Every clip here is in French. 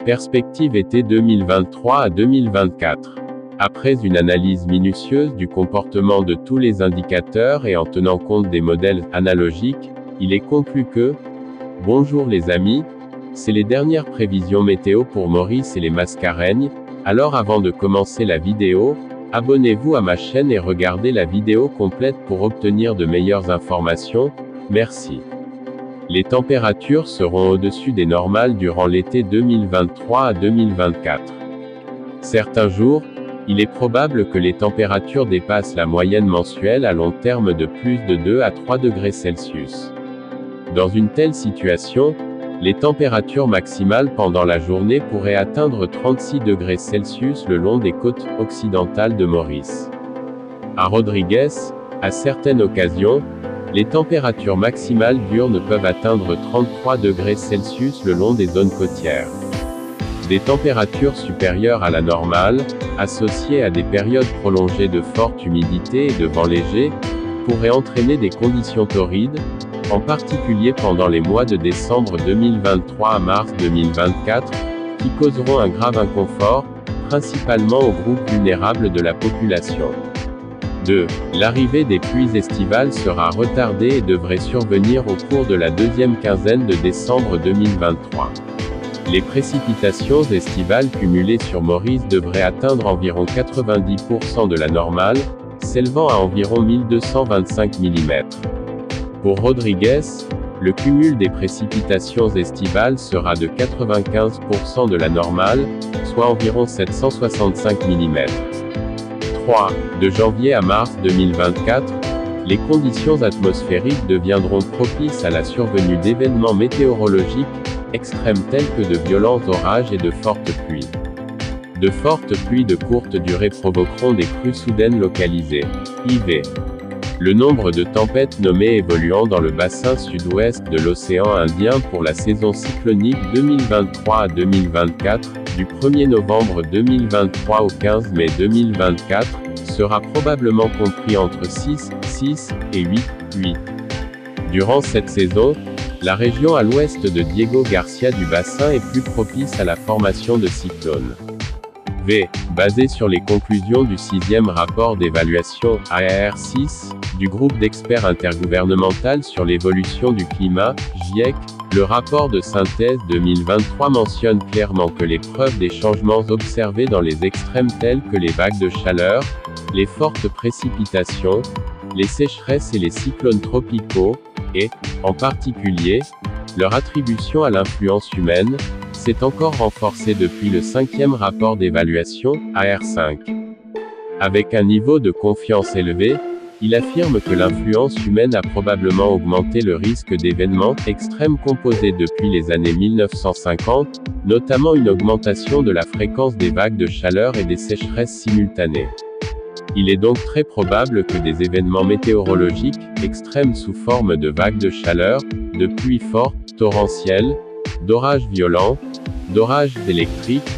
Perspective été 2023 à 2024. Après une analyse minutieuse du comportement de tous les indicateurs et en tenant compte des modèles analogiques, il est conclu que, bonjour les amis, c'est les dernières prévisions météo pour Maurice et les Mascareignes. Alors avant de commencer la vidéo, abonnez-vous à ma chaîne et regardez la vidéo complète pour obtenir de meilleures informations. Merci. Les températures seront au-dessus des normales durant l'été 2023 à 2024. Certains jours, il est probable que les températures dépassent la moyenne mensuelle à long terme de plus de 2 à 3 degrés Celsius. Dans une telle situation, les températures maximales pendant la journée pourraient atteindre 36 degrés Celsius le long des côtes occidentales de Maurice. À Rodrigues, à certaines occasions, les températures maximales diurnes peuvent atteindre 33 degrés Celsius le long des zones côtières. Des températures supérieures à la normale, associées à des périodes prolongées de forte humidité et de vent léger, pourraient entraîner des conditions torrides, en particulier pendant les mois de décembre 2023 à mars 2024, qui causeront un grave inconfort, principalement aux groupes vulnérables de la population. 2. L'arrivée des pluies estivales sera retardée et devrait survenir au cours de la deuxième quinzaine de décembre 2023. Les précipitations estivales cumulées sur Maurice devraient atteindre environ 90% de la normale, s'élevant à environ 1225 mm. Pour Rodrigues, le cumul des précipitations estivales sera de 95% de la normale, soit environ 765 mm. 3. De janvier à mars 2024, les conditions atmosphériques deviendront propices à la survenue d'événements météorologiques extrêmes tels que de violents orages et de fortes pluies. De fortes pluies de courte durée provoqueront des crues soudaines localisées. IV. Le nombre de tempêtes nommées évoluant dans le bassin sud-ouest de l'océan Indien pour la saison cyclonique 2023 à 2024, du 1er novembre 2023 au 15 mai 2024, sera probablement compris entre 6 et 8. Durant cette saison, la région à l'ouest de Diego Garcia du bassin est plus propice à la formation de cyclones. V. Basé sur les conclusions du 6e rapport d'évaluation AR6, du groupe d'experts intergouvernemental sur l'évolution du climat, GIEC, le rapport de synthèse 2023 mentionne clairement que les preuves des changements observés dans les extrêmes tels que les vagues de chaleur, les fortes précipitations, les sécheresses et les cyclones tropicaux, et, en particulier, leur attribution à l'influence humaine, s'est encore renforcée depuis le 5e rapport d'évaluation, AR5. Avec un niveau de confiance élevé, il affirme que l'influence humaine a probablement augmenté le risque d'événements extrêmes composés depuis les années 1950, notamment une augmentation de la fréquence des vagues de chaleur et des sécheresses simultanées. Il est donc très probable que des événements météorologiques extrêmes sous forme de vagues de chaleur, de pluies fortes, torrentielles, d'orages violents, d'orages électriques,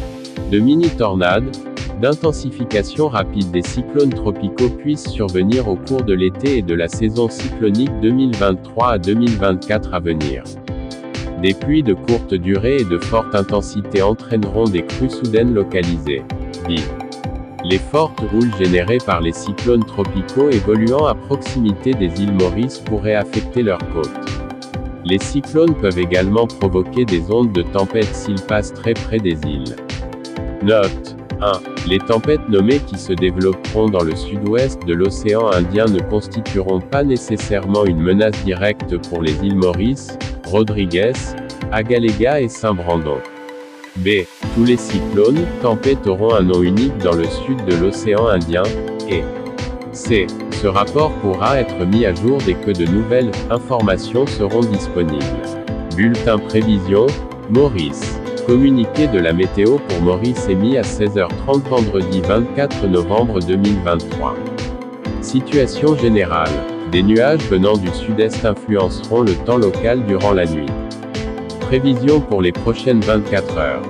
de mini-tornades, d'intensification rapide des cyclones tropicaux puissent survenir au cours de l'été et de la saison cyclonique 2023 à 2024 à venir. Des pluies de courte durée et de forte intensité entraîneront des crues soudaines localisées. Les fortes houles générées par les cyclones tropicaux évoluant à proximité des îles Maurice pourraient affecter leurs côtes. Les cyclones peuvent également provoquer des ondes de tempête s'ils passent très près des îles. Note 1. Les tempêtes nommées qui se développeront dans le sud-ouest de l'océan Indien ne constitueront pas nécessairement une menace directe pour les îles Maurice, Rodrigues, Agaléga et Saint-Brandon. B. Tous les cyclones, tempêtes auront un nom unique dans le sud de l'océan Indien, et C. Ce rapport pourra être mis à jour dès que de nouvelles informations seront disponibles. Bulletin prévision, Maurice. Communiqué de la météo pour Maurice émis à 16h30 vendredi 24 novembre 2023. Situation générale. Des nuages venant du sud-est influenceront le temps local durant la nuit. Prévision pour les prochaines 24 heures.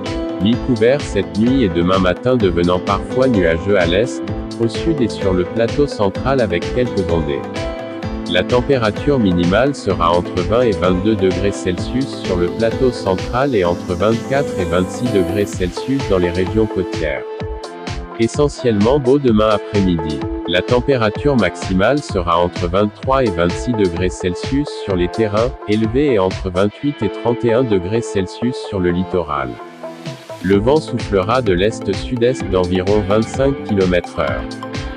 Mi-couvert cette nuit et demain matin devenant parfois nuageux à l'est, au sud et sur le plateau central avec quelques ondées. La température minimale sera entre 20 et 22 degrés Celsius sur le plateau central et entre 24 et 26 degrés Celsius dans les régions côtières. Essentiellement beau demain après-midi. La température maximale sera entre 23 et 26 degrés Celsius sur les terrains élevés et entre 28 et 31 degrés Celsius sur le littoral. Le vent soufflera de l'est-sud-est d'environ 25 km/h.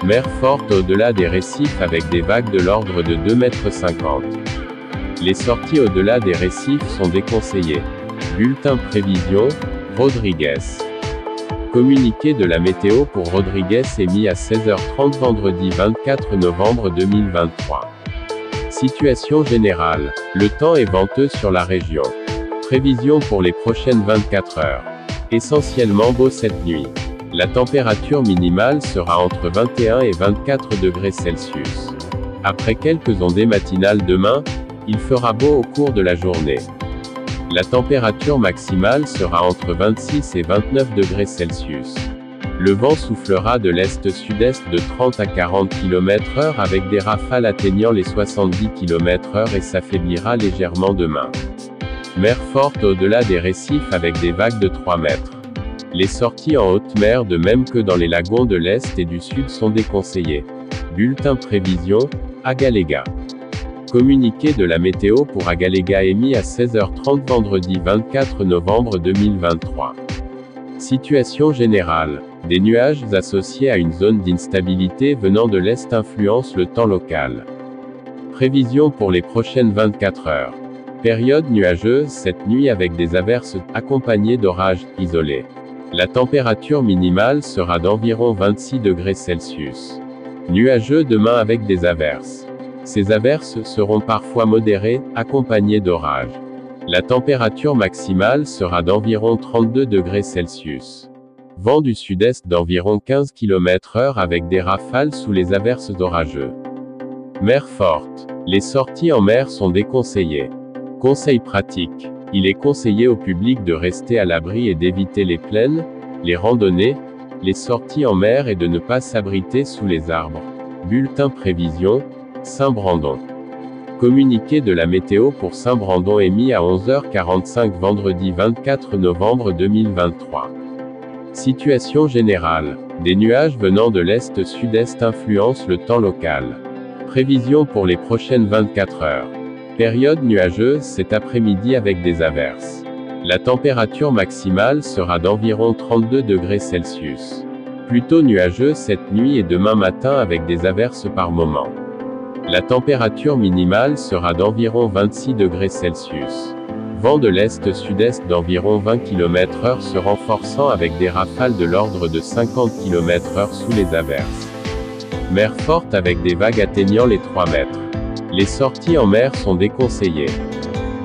Mer forte au-delà des récifs avec des vagues de l'ordre de 2,50 m. Les sorties au-delà des récifs sont déconseillées. Bulletin prévision, Rodrigues. Communiqué de la météo pour Rodrigues émis à 16h30 vendredi 24 novembre 2023. Situation générale. Le temps est venteux sur la région. Prévision pour les prochaines 24 heures. Essentiellement beau cette nuit. La température minimale sera entre 21 et 24 degrés Celsius. Après quelques ondées matinales demain, il fera beau au cours de la journée. La température maximale sera entre 26 et 29 degrés Celsius. Le vent soufflera de l'est-sud-est de 30 à 40 km/h avec des rafales atteignant les 70 km/h et s'affaiblira légèrement demain. Mer forte au-delà des récifs avec des vagues de 3 mètres. Les sorties en haute mer de même que dans les lagons de l'Est et du Sud sont déconseillées. Bulletin prévision, Agaléga. Communiqué de la météo pour Agaléga émis à 16h30 vendredi 24 novembre 2023. Situation générale. Des nuages associés à une zone d'instabilité venant de l'Est influencent le temps local. Prévision pour les prochaines 24 heures. Période nuageuse cette nuit avec des averses, accompagnées d'orages, isolés. La température minimale sera d'environ 26 degrés Celsius. Nuageux demain avec des averses. Ces averses seront parfois modérées, accompagnées d'orages. La température maximale sera d'environ 32 degrés Celsius. Vent du sud-est d'environ 15 km/h avec des rafales sous les averses orageuses. Mer forte. Les sorties en mer sont déconseillées. Conseil pratique. Il est conseillé au public de rester à l'abri et d'éviter les plaines, les randonnées, les sorties en mer et de ne pas s'abriter sous les arbres. Bulletin prévision, Saint-Brandon. Communiqué de la météo pour Saint-Brandon émis à 11h45 vendredi 24 novembre 2023. Situation générale. Des nuages venant de l'est-sud-est influencent le temps local. Prévision pour les prochaines 24 heures. Période nuageuse cet après-midi avec des averses. La température maximale sera d'environ 32 degrés Celsius. Plutôt nuageux cette nuit et demain matin avec des averses par moment. La température minimale sera d'environ 26 degrés Celsius. Vent de l'est-sud-est d'environ 20 km/h se renforçant avec des rafales de l'ordre de 50 km/h sous les averses. Mer forte avec des vagues atteignant les 3 mètres. Les sorties en mer sont déconseillées.